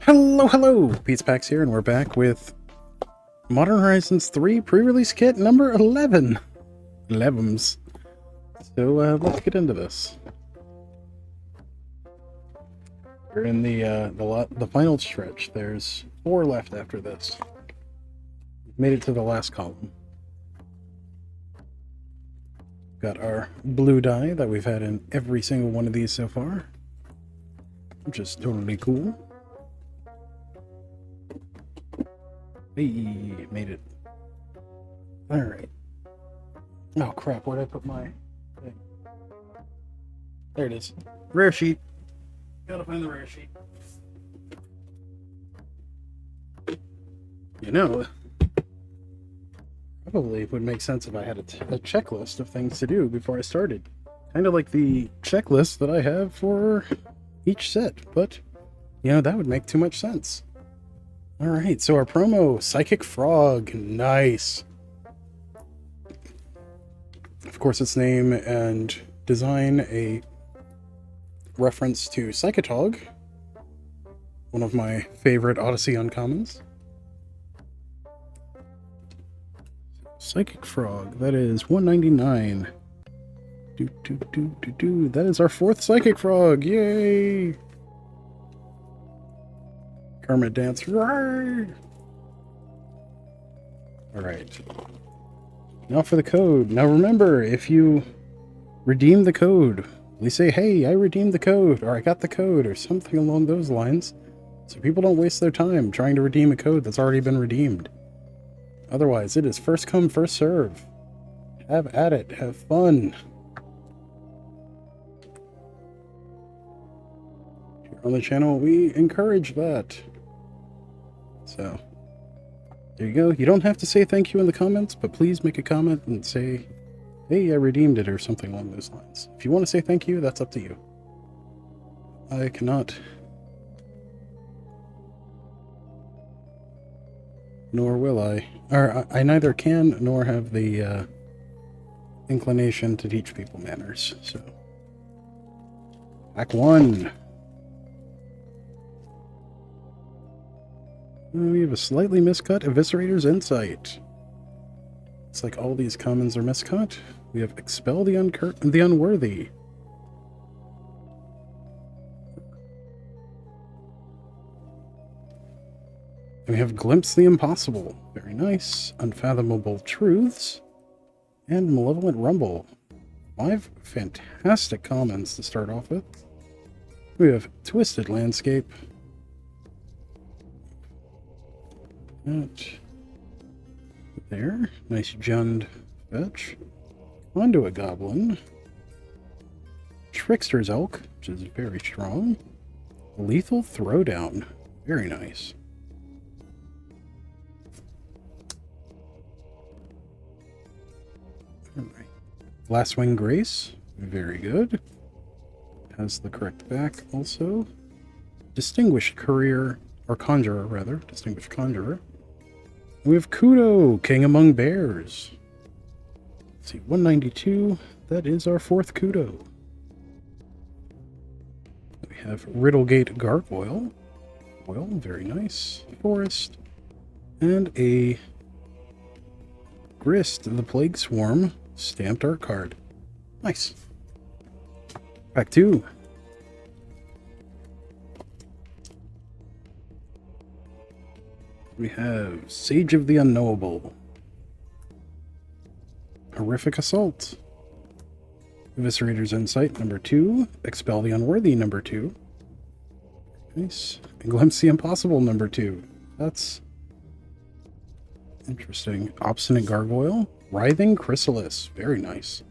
Hello! Pizza Packs here, and we're back with Modern Horizons 3 pre-release kit number 11. 11s. So, let's get into this. We're in the final stretch. There's 4 left after this. Made it to the last column. Got our blue dye that we've had in every single one of these so far, which is totally cool. Hey, made it. Alright. Oh crap, where'd I put my thing? There it is. Rare sheet. Gotta find the rare sheet. You know, probably it would make sense if I had a checklist of things to do before I started. Kind of like the checklist that I have for each set, but, you know, that would make too much sense. Alright, so our promo, Psychic Frog, nice. Of course, its name and design a reference to Psychotog, one of my favorite Odyssey uncommons. Psychic Frog, that is 199. That is our 4th Psychic Frog, yay! Kermit dance, right? Alright. Now for the code. Now remember, if you redeem the code, we say, hey, I redeemed the code, or I got the code, or something along those lines, so people don't waste their time trying to redeem a code that's already been redeemed. Otherwise, it is first come, first serve. Have at it. Have fun. Here on the channel, we encourage that. So, there you go. You don't have to say thank you in the comments, but please make a comment and say, hey, I redeemed it, or something along those lines. If you want to say thank you, that's up to you. I cannot. Nor will I. Or, I neither can nor have the inclination to teach people manners, so. Pack 1. We have a slightly miscut Eviscerator's Insight. It's like all these commons are miscut. We have Expel the Unworthy. And we have Glimpse the Impossible. Very nice. Unfathomable Truths. And Malevolent Rumble. 5 fantastic commons to start off with. We have Twisted Landscape. That there. Nice Jund fetch. Conduit Goblin. Trickster's Elk, which is very strong. Lethal Throwdown. Very nice. Alright. Glasswing Grace. Very good. Has the correct back also. Distinguished Courier, or Conjurer rather. Distinguished Conjurer. We have Kudo, King Among Bears. Let's see, 192. That is our 4th Kudo. We have Riddlegate Gargoyle. Well, very nice. Forest. And a Grist, the Plague Swarm, stamped art card. Nice. Pack 2. We have Sage of the Unknowable. Horrific Assault. Eviscerator's Insight, number 2. Expel the Unworthy, number 2. Nice. And Glimpse the Impossible, number 2. That's interesting. Obstinate Gargoyle. Writhing Chrysalis. Very nice.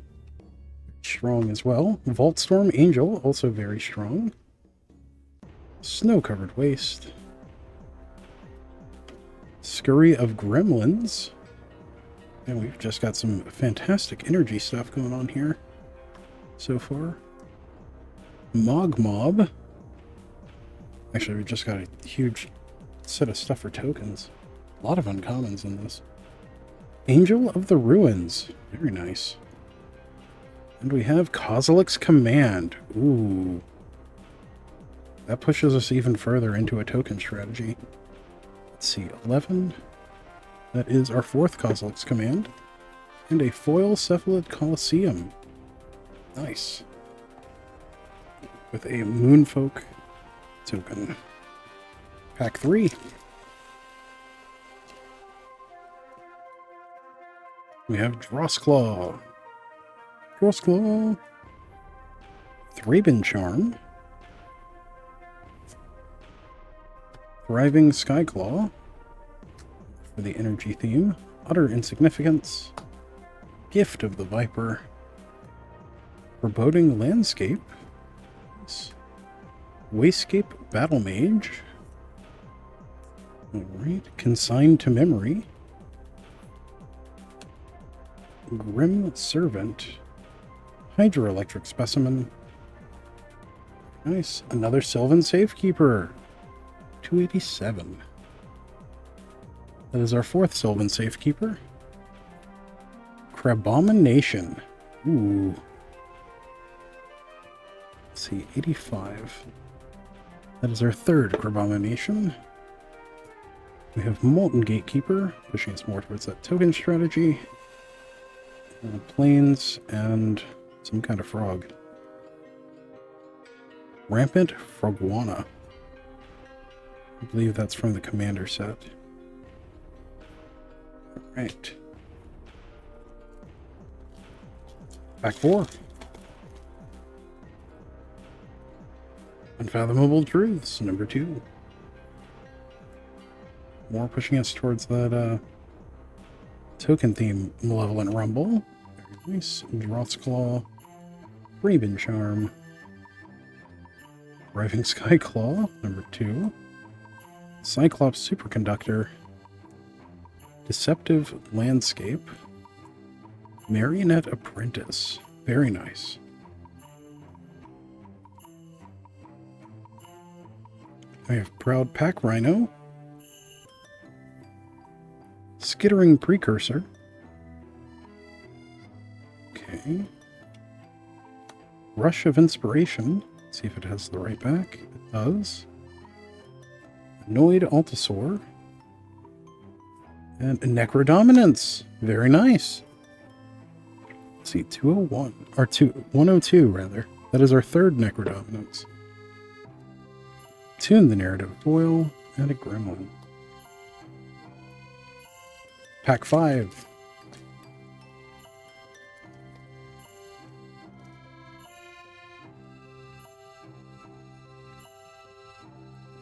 Strong as well. Vaultstorm Angel, also very strong. Snow-covered Waste. Scurry of Gremlins. And we've just got some fantastic energy stuff going on here so far. Mog Mob. Actually, we just got a huge set of stuff for tokens. A lot of uncommons in this. Angel of the Ruins. Very nice. And we have Kozilek's Command. Ooh. That pushes us even further into a token strategy. Let's see, 11. That is our 4th Kozilek's command. And a foil Cephalid Colosseum. Nice. With a Moonfolk token. Pack 3. We have Drossclaw. Drossclaw. Thraben Charm. Thriving Skyclaw. For the energy theme. Utter Insignificance. Gift of the Viper. Foreboding Landscape. Wayscape Battle Mage. Alright. Consigned to Memory. Grim Servant. Hydroelectric Specimen. Nice. Another Sylvan Safekeeper. 287. That is our 4th Sylvan Safekeeper. Crabomination. Ooh. Let's see, 85. That is our 3rd Crabomination. We have Molten Gatekeeper, pushing us more towards that token strategy. Plains, and some kind of frog. Rampant Frogwana. I believe that's from the commander set. Alright. Pack 4. Unfathomable Truths, number 2. More pushing us towards that token theme, Malevolent Rumble. Very nice. Drossclaw. Thraben Charm. Thriving Skyclaw, number 2. Cyclops Superconductor. Deceptive Landscape. Marionette Apprentice. Very nice. We have Proud Pack Rhino. Skittering Precursor. Okay. Rush of Inspiration. Let's see if it has the right back. It does. Annoyed Altasaur. And Necrodominance. Very nice. Let's see, 201. Or 102, rather. That is our 3rd Necrodominance. Tune the Narrative Foil. And a Gremlin. Pack 5.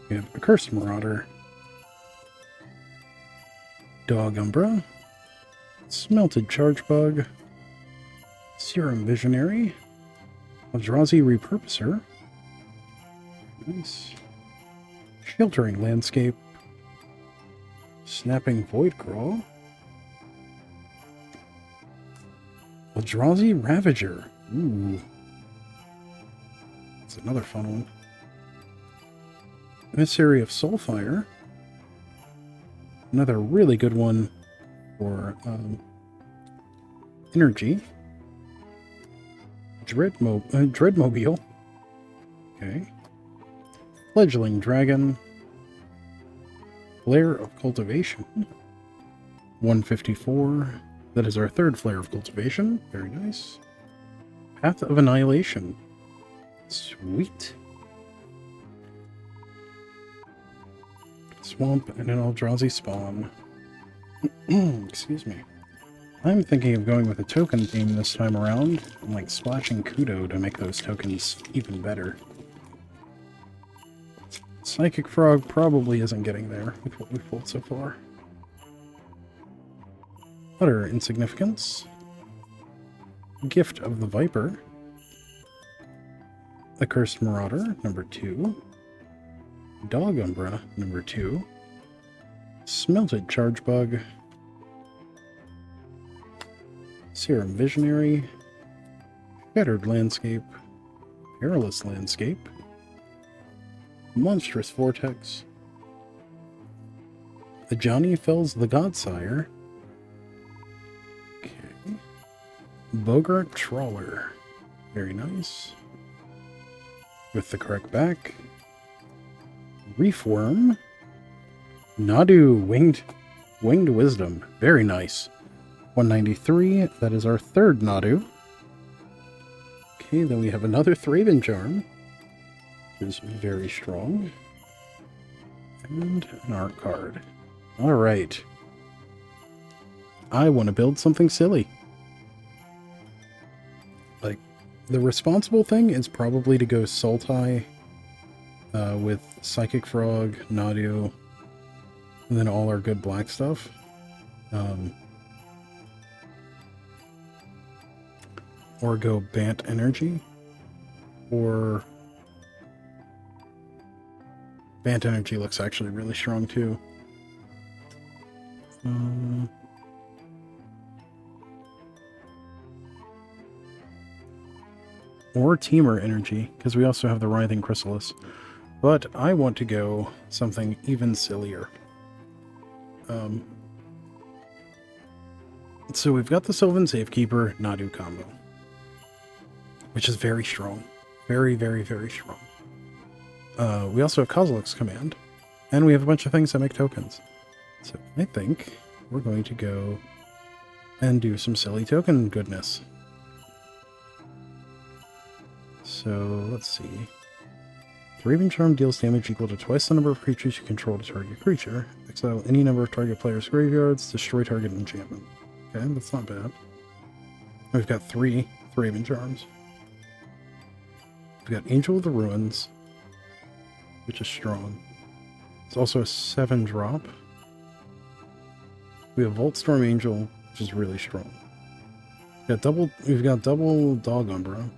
We have a Cursed Marauder. Dog Umbra. Smelted Chargebug. Serum Visionary. Eldrazi Repurposer. Nice. Sheltering Landscape. Snapping Voidcrawl. Eldrazi Ravager. Ooh. That's another fun one. Emissary of Soulfire. Another really good one for energy. Dreadmobile. Okay. Fledgling Dragon. Flare of Cultivation. 154. That is our 3rd Flare of Cultivation. Very nice. Path of Annihilation. Sweet. Swamp and an Eldrazi Spawn. Excuse me. I'm thinking of going with a token theme this time around, and like splashing Kudo to make those tokens even better. Psychic Frog probably isn't getting there with what we've pulled so far. Utter Insignificance. Gift of the Viper. The Cursed Marauder, number 2. Dog Umbra, number 2. Smelted Chargebug. Serum Visionary. Shattered Landscape. Perilous Landscape. Monstrous Vortex. The Johnny Fells the Godsire. Okay. Bogart Trawler. Very nice. With the correct back. Reform. Nadu, Winged Wisdom. Very nice. 193. That is our third Nadu. Okay, then we have another Thraben Charm, which is very strong. And an art card. Alright. I want to build something silly. Like, the responsible thing is probably to go Sultai with Psychic Frog, Nadu, and then all our good black stuff. Or go Bant Energy, or Bant Energy looks actually really strong too. Or Teamer Energy, because we also have the Writhing Chrysalis. But I want to go something even sillier. So we've got the Sylvan Safekeeper Nadu combo, which is very strong. Very, very, very strong. We also have Kozilek's Command, and we have a bunch of things that make tokens. So I think we're going to go and do some silly token goodness. So let's see. Thraben Charm deals damage equal to twice the number of creatures you control to target creature. Exile any number of target players' graveyards, destroy target enchantment. Okay, that's not bad. We've got 3 Thraben Charms. We've got Angel of the Ruins, which is strong. It's also a 7-drop. We have Voltstorm Angel, which is really strong. We've got double Dog Umbra,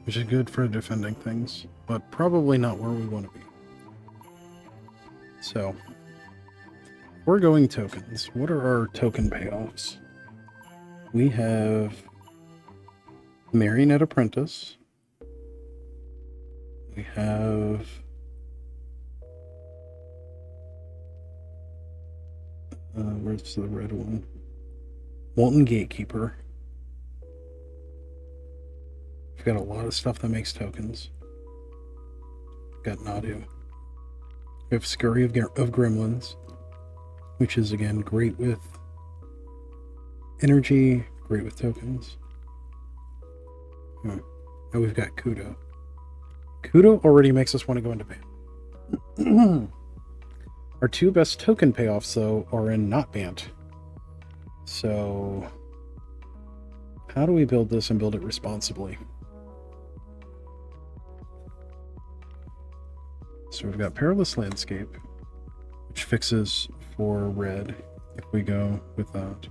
which is good for defending things, but probably not where we want to be. So, we're going tokens. What are our token payoffs? We have Marionette Apprentice. We have where's the red one? Molten Gatekeeper. We've got a lot of stuff that makes tokens. We've got Nadu. We have Scurry of Gremlins, which is again great with energy, great with tokens. And we've got Kudo. Kudo already makes us want to go into Bant. Our 2 best token payoffs, though, are in not Bant. So, how do we build this and build it responsibly? So we've got Perilous Landscape, which fixes for red if we go with that.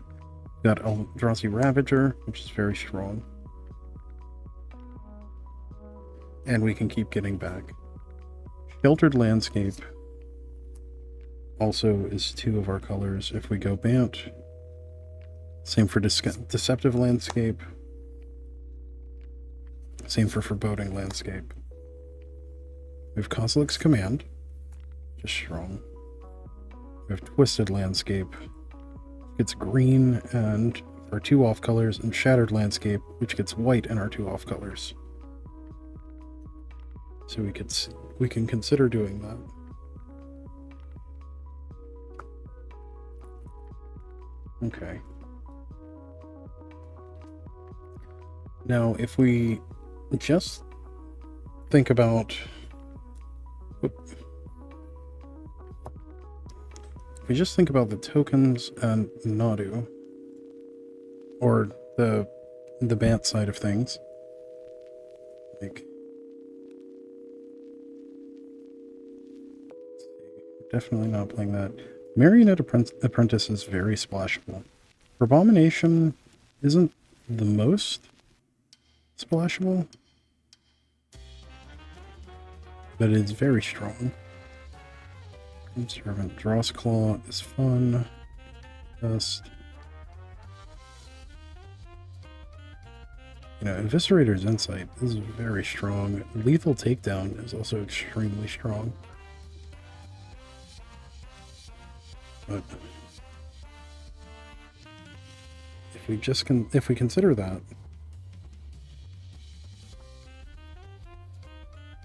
We've got Eldrazi Ravager, which is very strong. And we can keep getting back. Sheltered Landscape also is 2 of our colors if we go Bant. Same for Deceptive Landscape. Same for Foreboding Landscape. We have Kozilek's Command, just strong. We have Twisted Landscape. It's green and our 2 off colors, and Shattered Landscape, which gets white and our 2 off colors. So we can consider doing that. Okay. Now, if we just think about... If we just think about the tokens and Nadu, or the Bant side of things, like... Definitely not playing that. Marionette Apprentice is very splashable. Abomination isn't the most splashable, but it's very strong. Servant Dross Claw is fun. Just, Eviscerator's Insight is very strong. Lethal Takedown is also extremely strong. But if we consider that,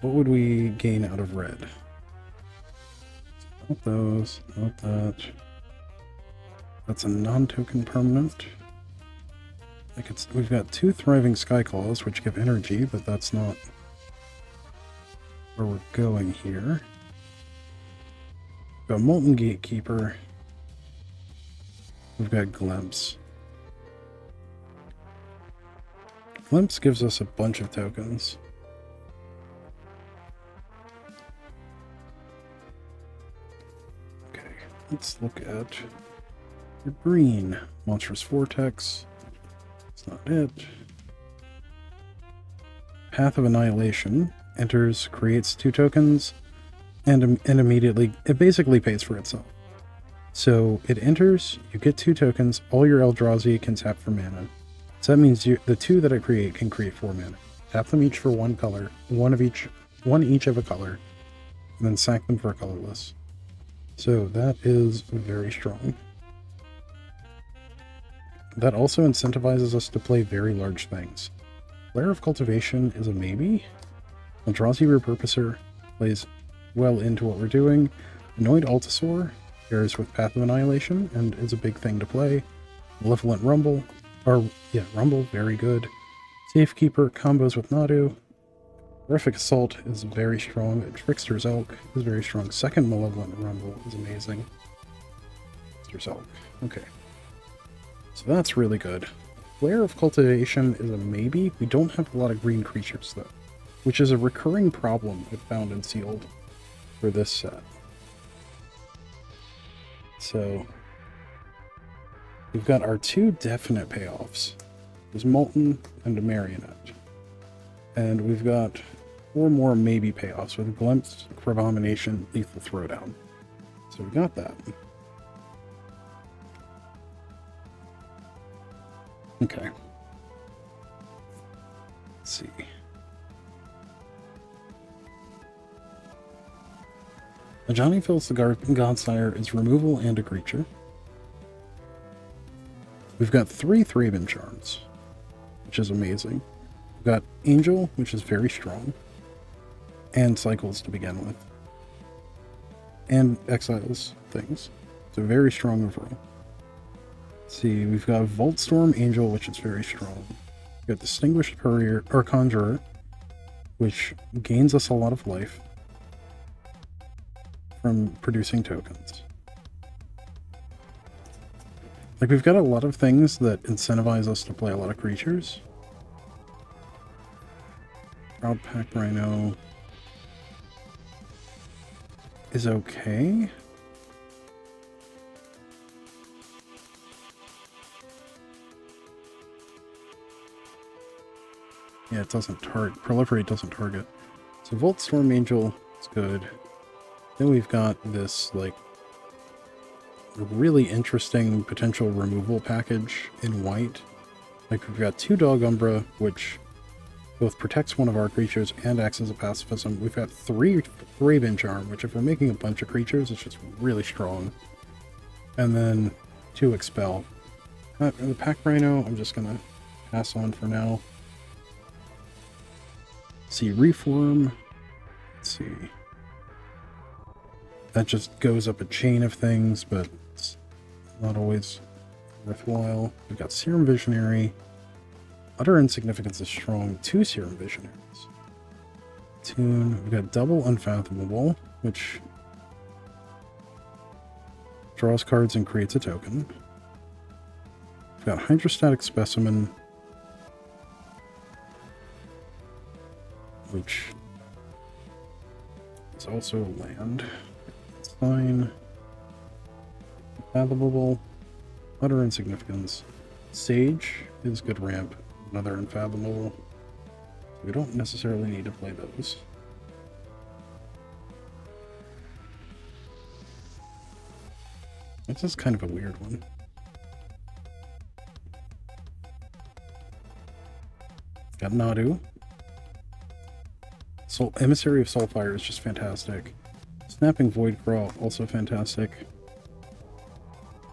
What would we gain out of red? Not those, not that. That's a non-token permanent. Like we've got 2 thriving Skyclaws, which give energy, but that's not where we're going here. We've got Molten Gatekeeper. We've got Glimpse. Glimpse gives us a bunch of tokens. Okay, let's look at the green. Monstrous Vortex. That's not it. Path of Annihilation. Enters, creates 2 tokens, and immediately, it basically pays for itself. So it enters, you get 2 tokens, all your Eldrazi can tap for mana. So that means the 2 that I create can create 4 mana. Tap them each for 1 color, one each of a color, and then sack them for a colorless. So that is very strong. That also incentivizes us to play very large things. Lair of Cultivation is a maybe. Eldrazi Repurposer plays well into what we're doing. Annoyed Altasaur pairs with Path of Annihilation and is a big thing to play. Malevolent Rumble, Rumble, very good. Safekeeper combos with Nadu. Horrific Assault is very strong. Trickster's Elk is very strong. Second Malevolent Rumble is amazing. Trickster's Elk, okay. So that's really good. Lair of Cultivation is a maybe. We don't have a lot of green creatures though, which is a recurring problem with Bound and Sealed for this set. So we've got our 2 definite payoffs. There's Molten and a Marionette. And we've got 4 more maybe payoffs with Glimpse, Abomination, Lethal Throwdown. So we got that. Okay. Let's see. Johnny Fills the Godsire is removal and a creature. We've got 3 Thraben Charms, which is amazing. We've got Angel, which is very strong, and Cycles to begin with, and Exiles things. So very strong overall. Let's see, we've got Voltstorm Angel, which is very strong. We've got Distinguished Courier or Conjurer, which gains us a lot of life from producing tokens. Like, we've got a lot of things that incentivize us to play a lot of creatures. Proud Pack Rhino is okay. Yeah, it doesn't target. Proliferate doesn't target. So Voltstorm Angel is good. Then we've got this, like, really interesting potential removal package in white. Like, we've got 2 Dog Umbra, which both protects one of our creatures and acts as a pacifism. We've got 3 Thraben Charm, which if we're making a bunch of creatures, it's just really strong. And then 2 Expel. The Pack Rhino, I'm just gonna pass on for now. See, Reform. Let's see. That just goes up a chain of things, but it's not always worthwhile. We've got Serum Visionary. Utter Insignificance is strong. 2 Serum Visionaries. Tune. We've got double Unfathomable, which draws cards and creates a token. We've got Hydrostatic Specimen, which is also land. It's fine. Unfathomable. Utter Insignificance. Sage is good ramp. Another Unfathomable. We don't necessarily need to play those. This is kind of a weird one. Got Nadu. Emissary of Soulfire is just fantastic. Snapping Void Crawl, also fantastic.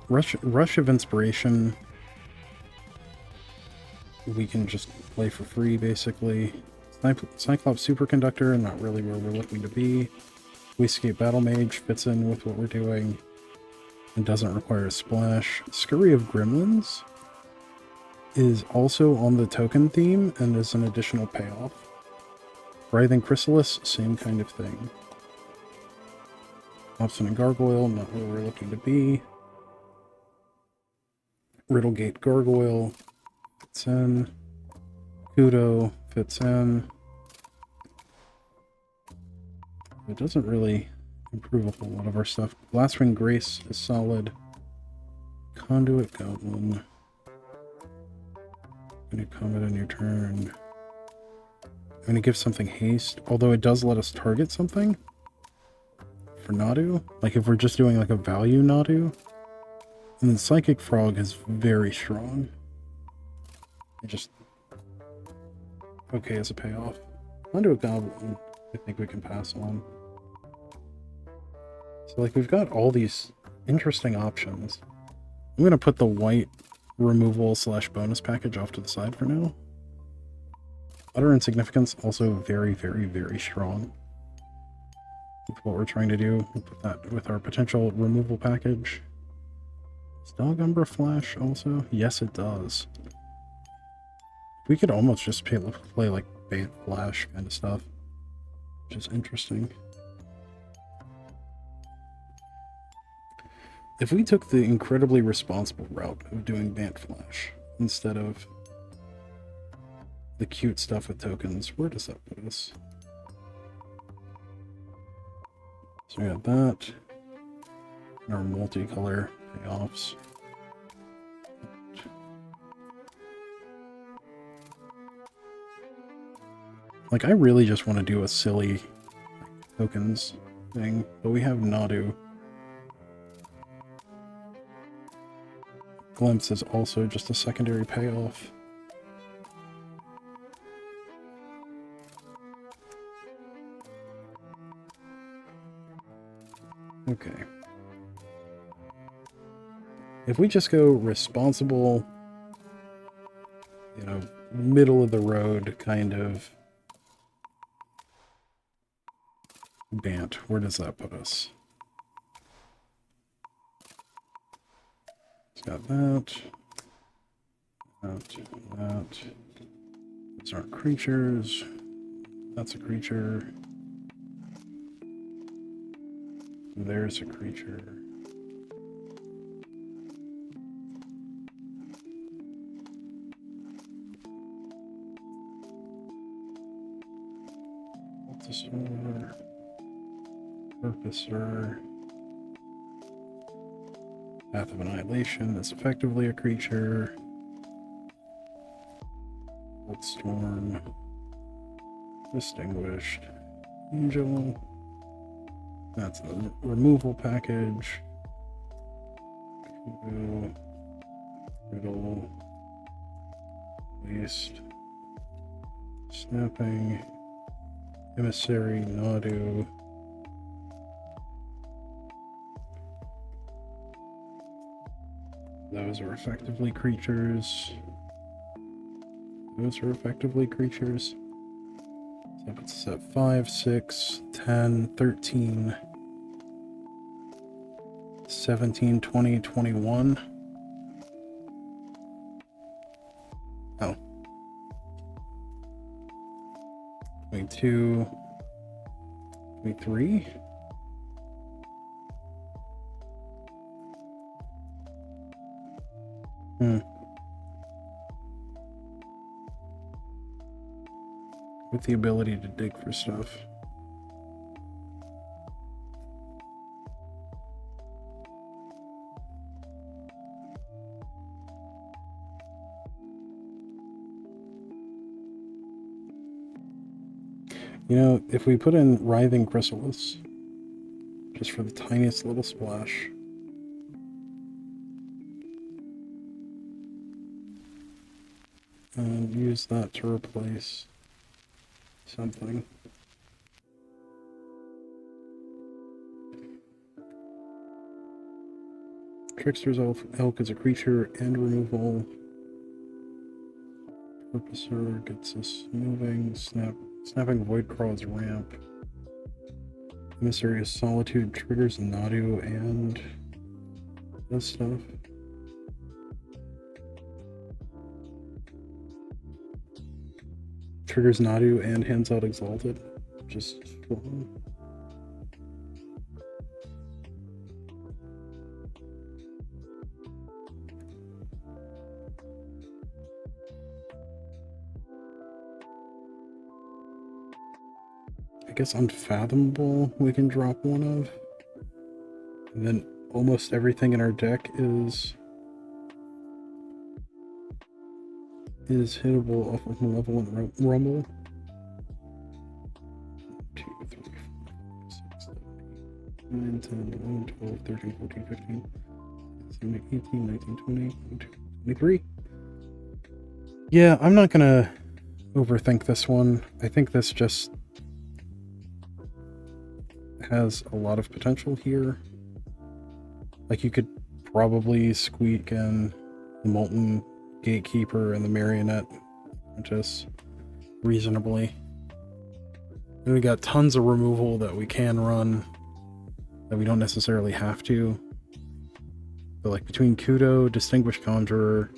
Rush of Inspiration. We can just play for free, basically. Cyclops Superconductor, not really where we're looking to be. Wastecape Battle Mage fits in with what we're doing and doesn't require a splash. Scurry of Gremlins is also on the token theme and is an additional payoff. Writhing Chrysalis, same kind of thing. Obstinate Gargoyle, not where we're looking to be. Riddlegate Gargoyle fits in. Kudo fits in. It doesn't really improve a whole lot of our stuff. Blastwing Grace is solid. Conduit Goblin. When you comment on your turn. I'm going to give something haste, although it does let us target something for Nadu. Like if we're just doing like a value Nadu. And then Psychic Frog is very strong. It just okay as a payoff. Onto a Goblin, I think we can pass on. So like we've got all these interesting options. I'm going to put the white removal / bonus package off to the side for now. Utter Insignificance, also very, very, very strong with what we're trying to do. We'll put that with our potential removal package. Does Dog Umbra flash also? Yes, it does. We could almost just play like Bait Flash kind of stuff, which is interesting. If we took the incredibly responsible route of doing Bant Flash instead of the cute stuff with tokens, where does that put us? So we got that. And our multicolor payoffs. Like, I really just want to do a silly tokens thing, but we have Nadu. Glimpse is also just a secondary payoff. Okay. If we just go responsible, you know, middle of the road kind of Bant, where does that put us? It's got that. That. Those aren't creatures. That's a creature. There's a creature. Multisaur. Purposer. Path of Annihilation is effectively a creature. Storm. Distinguished. Angel. That's the removal package. Riddle. Waste. Snapping. Emissary. Nadu. Those are effectively creatures. Those are effectively creatures. So it's at 5, 6, 10, 13, 17, 20, 21. Oh. 22, 23. With the ability to dig for stuff. You know, if we put in Writhing Chrysalis, just for the tiniest little splash, and use that to replace something. Trickster's Elk is a creature and removal. Purposer gets us moving. Snap Snapping Void Crawl's ramp. Mysterious Solitude triggers Nadu and this stuff. Triggers Nadu and hands out Exalted. Just fun. I guess Unfathomable we can drop one of. And then almost everything in our deck is hittable off of Malevolent Rumble. 2, 3, 4, 5, 6, 7, 8, 9, 10, 11, 12, 13, 14, 15, 17, 18, 19, 20, 22, 23. Yeah, I'm not gonna overthink this one. I think this just has a lot of potential here. Like, you could probably squeak in the Molten Gatekeeper and the Marionette just reasonably. And we got tons of removal that we can run that we don't necessarily have to. But like between Kudo, Distinguished Conjurer,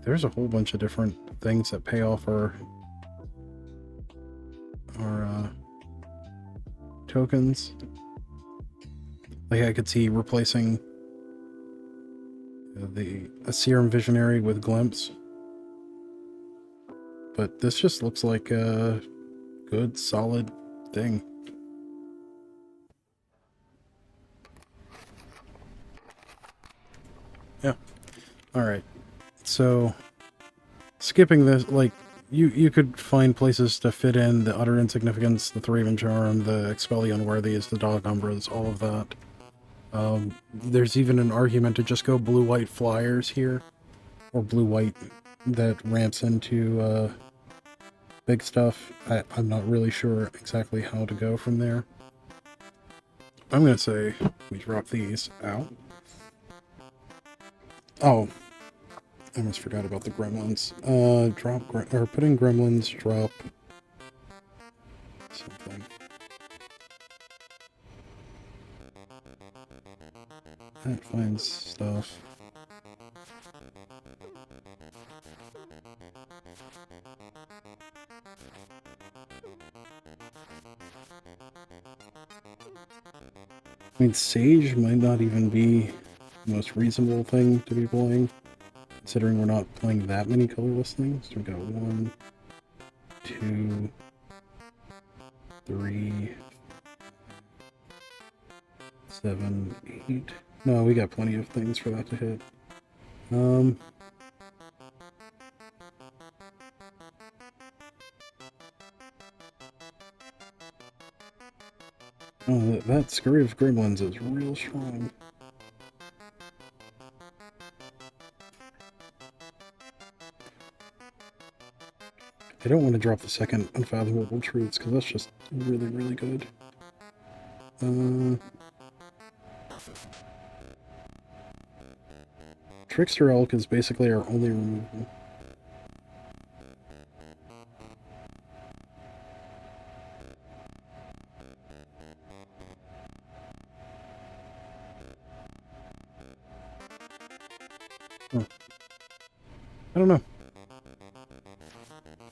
there's a whole bunch of different things that pay off our tokens. Like, I could see replacing a Serum Visionary with Glimpse. But this just looks like a good, solid thing. Yeah. Alright. So, skipping this, like, you could find places to fit in the Utter Insignificance, the Thraven Charm, the Expel the Unworthies, the Dog Umbras, all of that. There's even an argument to just go blue-white flyers here, or blue-white that ramps into big stuff. I'm not really sure exactly how to go from there. I'm gonna say we drop these out. Oh, I almost forgot about the gremlins. Putting gremlins, drop something. That finds stuff. I mean, Sage might not even be the most reasonable thing to be playing, considering we're not playing that many colorless things. We got 1, 2, 3, 7, 8. No, we got plenty of things for that to hit. Oh, that Scurry of Gremlins is real strong. I don't want to drop the second Unfathomable Truths, because that's just really, really good. Trickster Elk is basically our only removal. Huh. I don't know.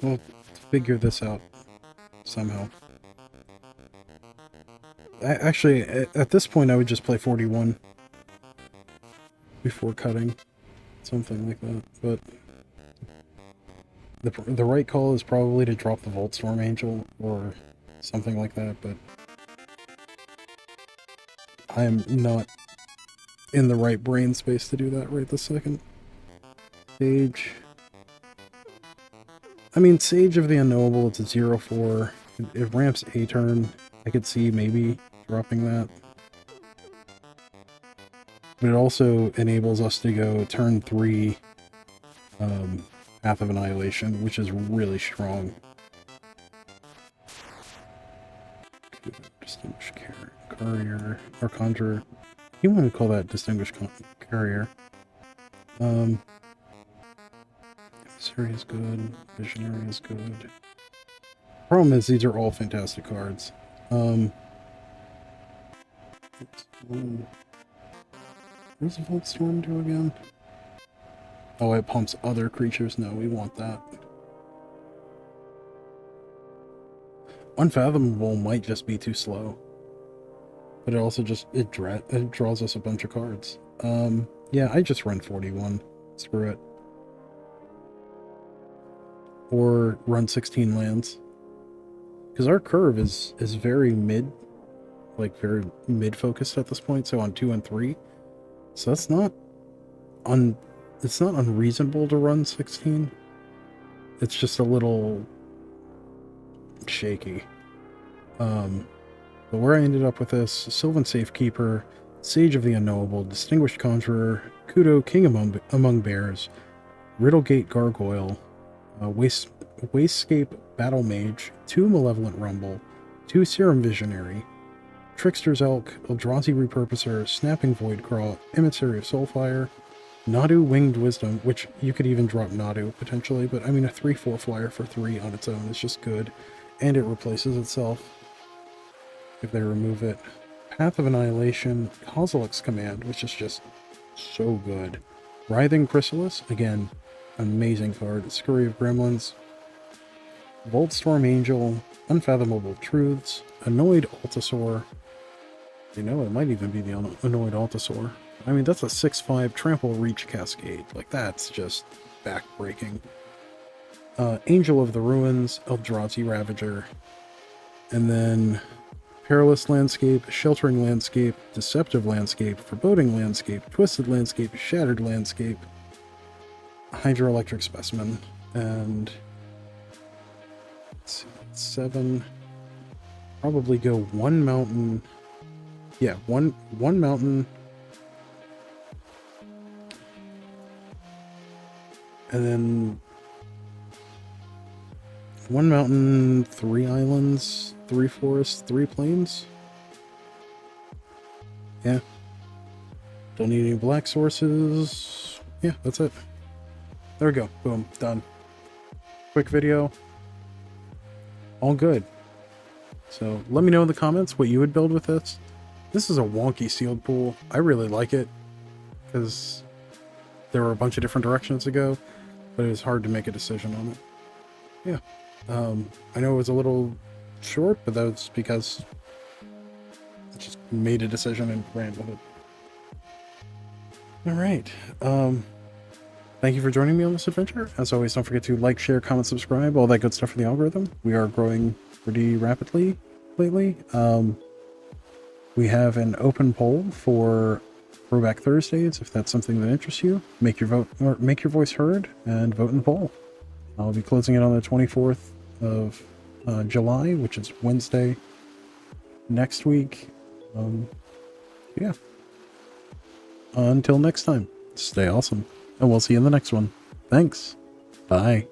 We'll figure this out somehow. Actually, at this point, I would just play 41 before cutting. Something like that. But the right call is probably to drop the Voltstorm Angel or something like that, but I am not in the right brain space to do that right this second. Sage. I mean, Sage of the Unknowable, it's a 0/4. It ramps a turn. I could see maybe dropping that. But it also enables us to go turn 3 Path of Annihilation, which is really strong. Distinguished Courier, or Conjurer. You want to call that Distinguished Courier. Emissary is good. Visionary is good. Problem is, these are all fantastic cards. Where's the Voltstorm do again? Oh, it pumps other creatures. No, we want that. Unfathomable might just be too slow. But it also just, it draws us a bunch of cards. Yeah, I just run 41. Screw it. Or run 16 lands. Because our curve is very mid, like very mid-focused at this point, so on 2 and 3. So that's not it's not unreasonable to run 16. It's just a little shaky. But where I ended up with this: Sylvan Safekeeper, Sage of the Unknowable, Distinguished Conjurer, Kudo, King Among Bears, Riddlegate Gargoyle, Wasescape Battle Mage, 2 Malevolent Rumble, 2 Serum Visionary, Trickster's Elk, Eldrazi Repurposer, Snapping Voidcraw, Emissary of Soulfire, Nadu Winged Wisdom, which you could even drop Nadu potentially, but I mean a 3/4 flyer for 3 on its own is just good, and it replaces itself if they remove it. Path of Annihilation, Kozilek's Command, which is just so good. Writhing Chrysalis, again, amazing card. Scurry of Gremlins, Voltstorm Angel, Unfathomable Truths, Annoyed Altasaur. You know, it might even be the Annoyed Altasaur. I mean, that's a 6/5 Trample Reach Cascade. Like, that's just back-breaking. Angel of the Ruins, Eldrazi Ravager, and then Perilous Landscape, Sheltering Landscape, Deceptive Landscape, Foreboding Landscape, Twisted Landscape, Shattered Landscape, Hydroelectric Specimen, and let's see, 7. Probably go 1 mountain. Yeah, one mountain. And then 1 mountain, 3 islands, 3 forests, 3 plains. Yeah. Don't need any black sources. Yeah, that's it. There we go. Boom. Done. Quick video. All good. So let me know in the comments what you would build with this. This is a wonky sealed pool. I really like it because there were a bunch of different directions to go, but it was hard to make a decision on it. Yeah. I know it was a little short, but that was because I just made a decision and ran with it. All right. Thank you for joining me on this adventure. As always, don't forget to like, share, comment, subscribe, all that good stuff for the algorithm. We are growing pretty rapidly lately. We have an open poll for Throwback Thursdays. If that's something that interests you, make your vote or make your voice heard and vote in the poll. I'll be closing it on the 24th of July, which is Wednesday next week. Yeah. Until next time, stay awesome, and we'll see you in the next one. Thanks. Bye.